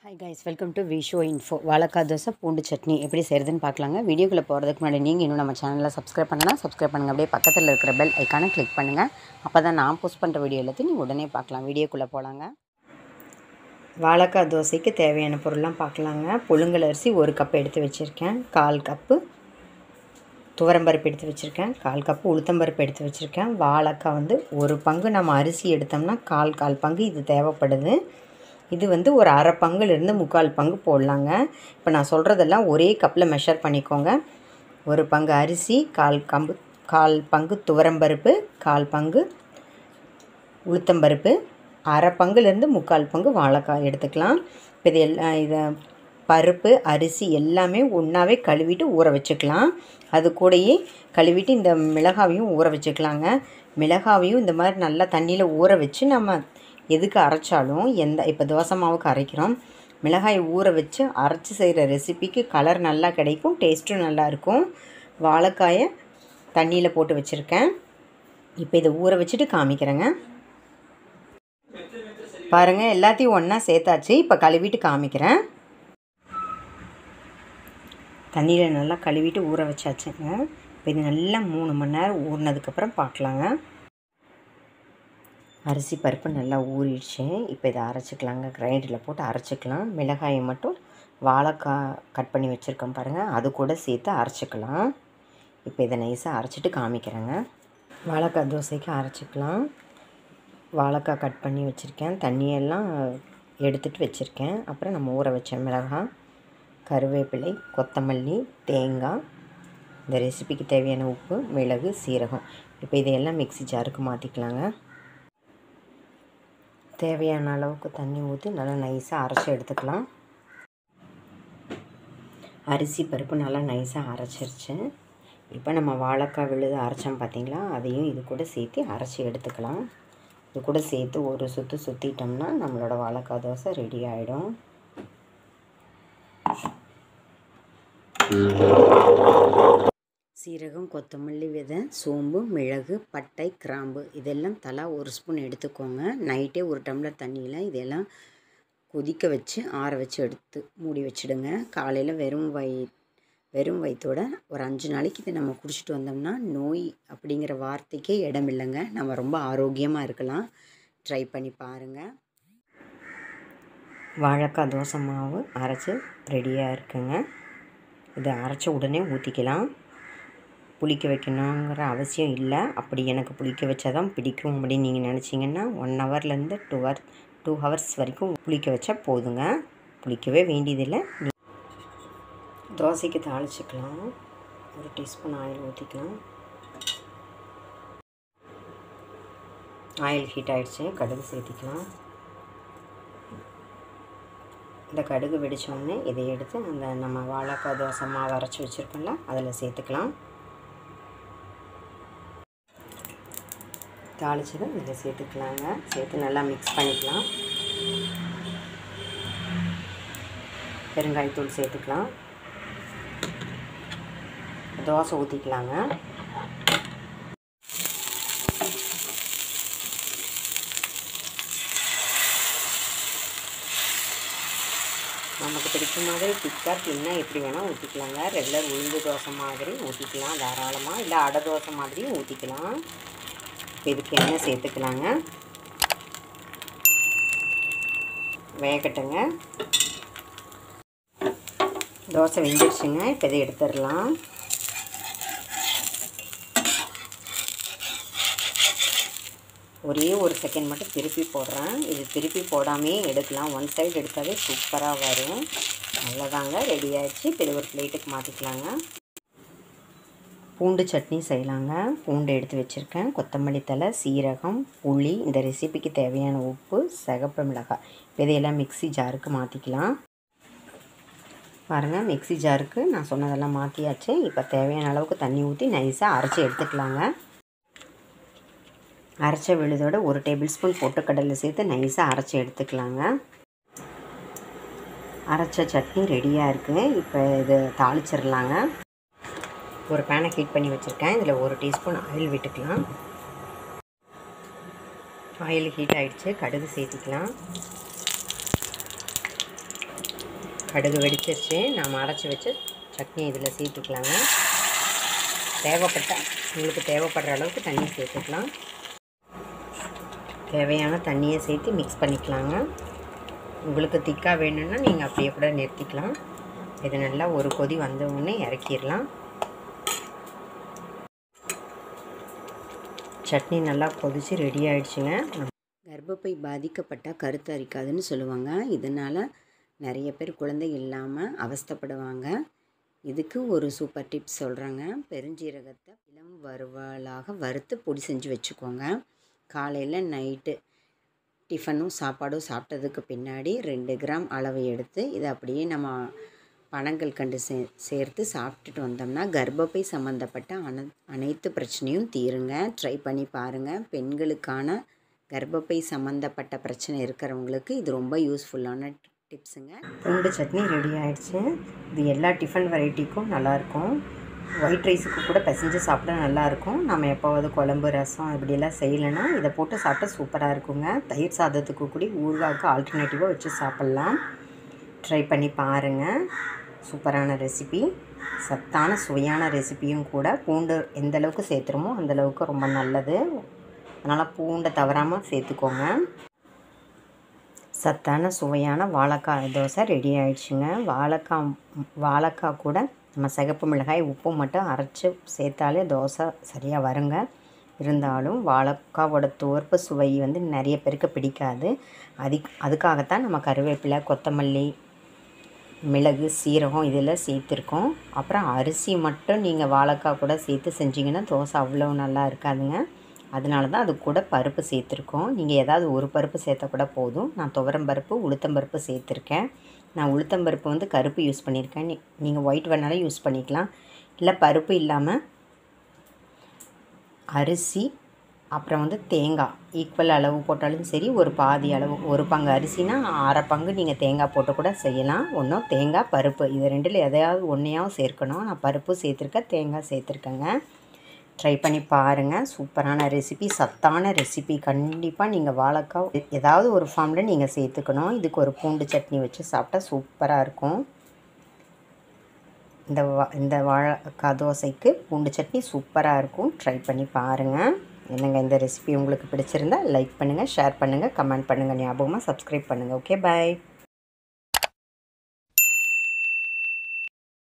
Hi guys, welcome to Visho info. வாழைக்காய் தோசை பூண்டு சட்னி எப்படி செய்கிறதுன்னு பார்க்கலாங்க. வீடியோக்குள்ளே போகிறதுக்கு முன்னாடி நீங்கள் இன்னும் நம்ம சேனலில் சப்ஸ்கிரைப் பண்ணலாம். சப்ஸ்கிரைப் பண்ணுங்கள். அப்படியே பக்கத்தில் இருக்கிற பெல் ஐக்கானை கிளிக் பண்ணுங்கள். அப்போ தான் நான் போஸ்ட் பண்ணுற வீடியோ எல்லாத்தையும் நீங்கள் உடனே பார்க்கலாம். வீடியோக்குள்ளே போகலாங்க. வாழைக்காய் தோசைக்கு தேவையான பொருள்லாம் பார்க்கலாங்க. புழுங்கல் அரிசி 1 கப் எடுத்து வச்சுருக்கேன். 1/4 கப்பு துவரம்பருப்பு எடுத்து வச்சுருக்கேன். 1/4 கப்பு உளுத்தம்பருப்பு எடுத்து வச்சுருக்கேன். வாழைக்காய் 1 பங்கு நம்ம அரிசி எடுத்தோம்னா 1/4 பங்கு இது தேவைப்படுது. இது ஒரு அரை பங்குலேருந்து 3/4 பங்கு போடலாங்க. இப்போ நான் சொல்கிறதெல்லாம் ஒரே கப்பில் மெஷர் பண்ணிக்கோங்க. 1 பங்கு அரிசி, 1/4 பங்கு துவரம்பருப்பு, 1/4 பங்கு உளுத்தம்பருப்பு, அரை பங்குலேருந்து 3/4 பங்கு வாழைக்காய் எடுத்துக்கலாம். இப்போ இதை பருப்பு அரிசி எல்லாமே ஒன்றாவே கழுவிட்டு ஊற வச்சுக்கலாம். அது கூடயே கழுவிட்டு இந்த மிளகாவையும் ஊற வச்சுக்கலாங்க. மிளகாவையும் இந்த மாதிரி நல்லா தண்ணியில் ஊற வச்சு நம்ம எதுக்கு அரைச்சாலும் இப்போ தோசை மாவுக்கு அரைக்கிறோம், மிளகாயை ஊற வச்சு அரைச்சி செய்கிற ரெசிபிக்கு கலர் நல்லா கிடைக்கும், டேஸ்ட்டும் நல்லாயிருக்கும். வாழைக்காயை தண்ணியில் போட்டு வச்சுருக்கேன். இப்போ இதை ஊற வச்சுட்டு காமிக்கிறேங்க. பாருங்கள், எல்லாத்தையும் ஒன்றா சேர்த்தாச்சு. இப்போ கழுவிட்டு காமிக்கிறேன். தண்ணியில் நல்லா கழுவிட்டு ஊற வச்சாச்சுங்க. இப்போ இது நல்லா 3 மணி நேரம் ஊறினதுக்கப்புறம் பார்க்கலாங்க. அரிசி பருப்பு நல்லா ஊறிடுச்சு. இப்போ இதை அரைச்சிக்கலாங்க. கிரைண்டரில் போட்டு அரைச்சிக்கலாம். மிளகாயை மட்டும் வாழைக்காய் கட் பண்ணி வச்சுருக்கோம் பாருங்கள், அது கூட சேர்த்து அரைச்சிக்கலாம். இப்போ இதை நைஸாக அரைச்சிட்டு காமிக்கிறேங்க. வாழைக்காய் தோசைக்கு அரைச்சிக்கலாம். வாழைக்காய் கட் பண்ணி வச்சுருக்கேன். தண்ணியெல்லாம் எடுத்துகிட்டு வச்சுருக்கேன். அப்புறம் நம்ம ஊற வச்ச மிளகாய், கருவேப்பிலை, கொத்தமல்லி, தேங்காய், இந்த ரெசிபிக்கு தேவையான உப்பு, மிளகு, சீரகம். இப்போ இதையெல்லாம் மிக்ஸி ஜாருக்கு மாற்றிக்கலாங்க. தேவையான அளவுக்கு தண்ணி ஊற்றி நல்லா நைஸாக அரைச்சி எடுத்துக்கலாம். அரிசி பருப்பு நல்லா நைஸாக அரைச்சிருச்சு. இப்போ நம்ம வாழைக்காய் விழுது அரைச்சோம் பார்த்திங்களா, அதையும் இது கூட சேர்த்து அரைச்சி எடுத்துக்கலாம். இது கூட சேர்த்து ஒரு சுற்று சுற்றிட்டோம்னா நம்மளோட வாழைக்காய் தோசை ரெடி ஆகிடும். சீரகம், கொத்தமல்லி விதை, சோம்பு, மிளகு, பட்டை, கிராம்பு இதெல்லாம் தலா 1 ஸ்பூன் எடுத்துக்கோங்க. நைட்டே 1 டம்ளர் தண்ணியில் இதெல்லாம் கொதிக்க வச்சு ஆற வச்சு எடுத்து மூடி வச்சுடுங்க. காலையில் வெறும் வயிற்றோட ஒரு 5 நாளைக்கு இதை நம்ம குடிச்சிட்டு வந்தோம்னா நோய் அப்படிங்கிற வார்த்தைக்கே இடம் இல்லைங்க. நம்ம ரொம்ப ஆரோக்கியமாக இருக்கலாம். ட்ரை பண்ணி பாருங்கள். வாழைக்காய் தோசை மாவு அரைச்சி ரெடியாக இருக்குங்க. இதை அரைச்ச உடனே ஊற்றிக்கலாம். புளிக்க வைக்கணுங்கிற அவசியம் இல்லை. அப்படி எனக்கு புளிக்க வச்சா தான் பிடிக்கும் அப்படின்னு நீங்கள் நினச்சிங்கன்னா 1 ஹவர்லேருந்து 2 ஹவர்ஸ் வரைக்கும் புளிக்க வச்சா போதுங்க. புளிக்கவே வேண்டியதில்லை. தோசைக்கு தாளிச்சிக்கலாம். 1 டீஸ்பூன் ஆயில் ஊற்றிக்கலாம். ஆயில் ஹீட் ஆகிடுச்சு. கடுகு சேர்த்திக்கலாம். இந்த கடுகு வெடித்தோடனே இதை எடுத்து நம்ம வாழைக்காய் தோசை மாவு அரைச்சி வச்சுருக்கோம்ல அதில் சேர்த்துக்கலாம். தாளிச்சதை இதில் சேர்த்துக்கலாங்க. சேர்த்து நல்லா மிக்ஸ் பண்ணிக்கலாம். பெருங்காயத்தூள் சேர்த்துக்கலாம். தோசை ஊற்றிக்கலாங்க. நமக்கு பிடிச்ச மாதிரி திக்காக தின்னா எப்படி வேணால் ஊற்றிக்கலாங்க. ரெகுலர் உளுந்து தோசை மாதிரி ஊற்றிக்கலாம் தாராளமாக, இல்லை அடை தோசை மாதிரியும் ஊற்றிக்கலாம். இதுக்கு எண்ணெய் சேர்த்துக்கலாங்க. வேகட்டுங்க. தோசை வெந்துடுச்சுங்க. இப்போ இதை எடுத்துடலாம். ஒரே 1 செகண்ட் மட்டும் திருப்பி போடுறேன். இது திருப்பி போடாமே எடுக்கலாம். 1 சைடு எடுத்தாலே சூப்பராக வரும். அவ்வளோதாங்க, ரெடி ஆகிடுச்சு. இப்போ இது ஒரு பிளேட்டுக்கு மாற்றிக்கலாங்க. பூண்டு சட்னி செய்யலாங்க. பூண்டு எடுத்து வச்சுருக்கேன். கொத்தமல்லி தழை, சீரகம், புளி, இந்த ரெசிபிக்கு தேவையான உப்பு, சிகப்பு மிளகாய். இதையெல்லாம் மிக்ஸி ஜாருக்கு மாற்றிக்கலாம். பாருங்கள், மிக்ஸி ஜாருக்கு நான் சொன்னதெல்லாம் மாற்றியாச்சு. இப்போ தேவையான அளவுக்கு தண்ணி ஊற்றி நைஸாக அரைச்சி எடுத்துக்கலாங்க. அரைச்ச விழுதோட 1 டேபிள் ஸ்பூன் பொட்டுக்கடலை சேர்த்து நைஸாக அரைச்சி எடுத்துக்கலாங்க. அரைச்ச சட்னி ரெடியாக இருக்குது. இப்போ இது தாளிச்சிடலாங்க. ஒரு பேனை ஹீட் பண்ணி வச்சுருக்கேன். இதில் 1 டீஸ்பூன் ஆயில் விட்டுக்கலாம். ஆயில் ஹீட் ஆகிடுச்சு. கடுகு சேர்த்திக்கலாம். கடுகு வெடிச்சிருச்சு. நாம் அரைச்சி வச்சு சட்னி இதில் சேர்த்துக்கலாங்க. உங்களுக்கு தேவைப்படுற அளவுக்கு தண்ணி சேர்த்துக்கலாம். தேவையான தண்ணியை சேர்த்து மிக்ஸ் பண்ணிக்கலாங்க. உங்களுக்கு திக்காக வேணும்னா நீங்கள் அப்படியே கூட நிறுத்திக்கலாம். இது நல்லா ஒரு கொதி வந்த உடனே இறக்கிடலாம். சட்னி நல்லா கொதித்து ரெடி ஆகிடுச்சுங்க. கர்ப்பப்பை பாதிக்கப்பட்டால் கருத்து அரிக்காதுன்னு சொல்லுவாங்க. இதனால் நிறைய பேர் குழந்தை இல்லாமல் அவஸ்தைப்படுவாங்க. இதுக்கு ஒரு சூப்பர் டிப்ஸ் சொல்கிறேங்க. பெருஞ்சீரகத்தை இளம் வறுவலாக வறுத்து பொடி செஞ்சு வச்சுக்கோங்க. காலையில் நைட்டு டிஃபனும் சாப்பாடும் சாப்பிட்டதுக்கு பின்னாடி 2 கிராம் அளவு எடுத்து இதை அப்படியே நம்ம பனங்கல்கண்டு சேர்த்து சாப்பிட்டுட்டு வந்தோம்னா கர்ப்பப்பை சம்மந்தப்பட்ட அனைத்து பிரச்சனையும் தீருங்க. ட்ரை பண்ணி பாருங்கள். பெண்களுக்கான கர்ப்பப்பை சம்மந்தப்பட்ட பிரச்சனை இருக்கிறவங்களுக்கு இது ரொம்ப யூஸ்ஃபுல்லான டிப்ஸுங்க. பூண்டு சட்னி ரெடி ஆகிடுச்சு. இது எல்லா டிஃபன் வெரைட்டிக்கும் நல்லாயிருக்கும். ஒயிட் ரைஸுக்கு கூட பிசைஞ்சு சாப்பிட்டா நல்லாயிருக்கும். நம்ம எப்போவாவது குழம்பு ரசம் இப்படியெல்லாம் செய்யலைன்னா இதை போட்டு சாப்பிட்டா சூப்பராக இருக்குங்க. தயிர் சாதத்துக்கு கூட ஊறுகாய்க்கு ஆல்டர்னேட்டிவாக வச்சு சாப்பிட்லாம். ட்ரை பண்ணி பாருங்கள். சூப்பரான ரெசிபி, சத்தான சுவையான ரெசிபியும் கூட. பூண்டு எந்த அளவுக்கு சேர்த்துருமோ அந்தளவுக்கு ரொம்ப நல்லது. அதனால் பூண்டை தவறாமல் சேர்த்துக்கோங்க. சத்தான சுவையான வாழைக்காய் தோசை ரெடி ஆகிடுச்சுங்க. வாழைக்காய் கூட நம்ம சிகப்பு மிளகாய் உப்பு மட்டும் அரைச்சி சேர்த்தாலே தோசை சரியாக வருங்க. இருந்தாலும் வாழைக்காவோட துவர்ப்பு சுவை நிறைய பேருக்கு பிடிக்காது. அதுக்காகத்தான் நம்ம கருவேப்பிலை, கொத்தமல்லி, மிளகு, சீரகம் இதெல்லாம் சேர்த்துருக்கோம். அப்புறம் அரிசி மட்டும் நீங்கள் வாழைக்காய் கூட சேர்த்து செஞ்சிங்கன்னா தோசை அவ்வளோ நல்லா இருக்காதுங்க. அதனால தான் அது கூட பருப்பு சேர்த்துருக்கோம். நீங்கள் ஏதாவது ஒரு பருப்பு சேர்த்தா கூட போதும். நான் துவரம் பருப்பு, உளுத்தம்பருப்பு சேர்த்துருக்கேன். நான் உளுத்தம்பருப்பு கருப்பு யூஸ் பண்ணியிருக்கேன். நீங்கள் ஒயிட் வேணாலும் யூஸ் பண்ணிக்கலாம். இல்லை பருப்பு இல்லாமல் அரிசி அப்புறம் தேங்காய் ஈக்குவல் அளவு போட்டாலும் சரி. ஒரு பாதி அளவு, ஒரு பங்கு அரிசினா அரை பங்கு நீங்கள் தேங்காய் போட்டு கூட செய்யலாம். ஒன்றும் தேங்காய் பருப்பு இது ரெண்டில் எதையாவது ஒன்றையாவது சேர்க்கணும். நான் பருப்பு சேர்த்துருக்கேன், தேங்காய் சேர்த்துருக்கேங்க. ட்ரை பண்ணி பாருங்கள். சூப்பரான ரெசிபி, சத்தான ரெசிபி. கண்டிப்பாக நீங்கள் வாழைக்காய் ஏதாவது ஒரு ஃபார்மில் நீங்கள் சேர்த்துக்கணும். இதுக்கு ஒரு பூண்டு சட்னி வச்சு சாப்பிட்டா சூப்பராக இருக்கும். இந்த வாழைக்காய் தோசைக்கு பூண்டு சட்னி சூப்பராக இருக்கும். ட்ரை பண்ணி பாருங்கள். என்னங்க இந்த ரெசிபி உங்களுக்கு பிடிச்சிருந்தா லைக் பண்ணுங்கள், ஷேர் பண்ணுங்கள், கமெண்ட் பண்ணுங்கள். ஞாபகமாக சப்ஸ்கிரைப் பண்ணுங்கள். ஓகே, பாய்.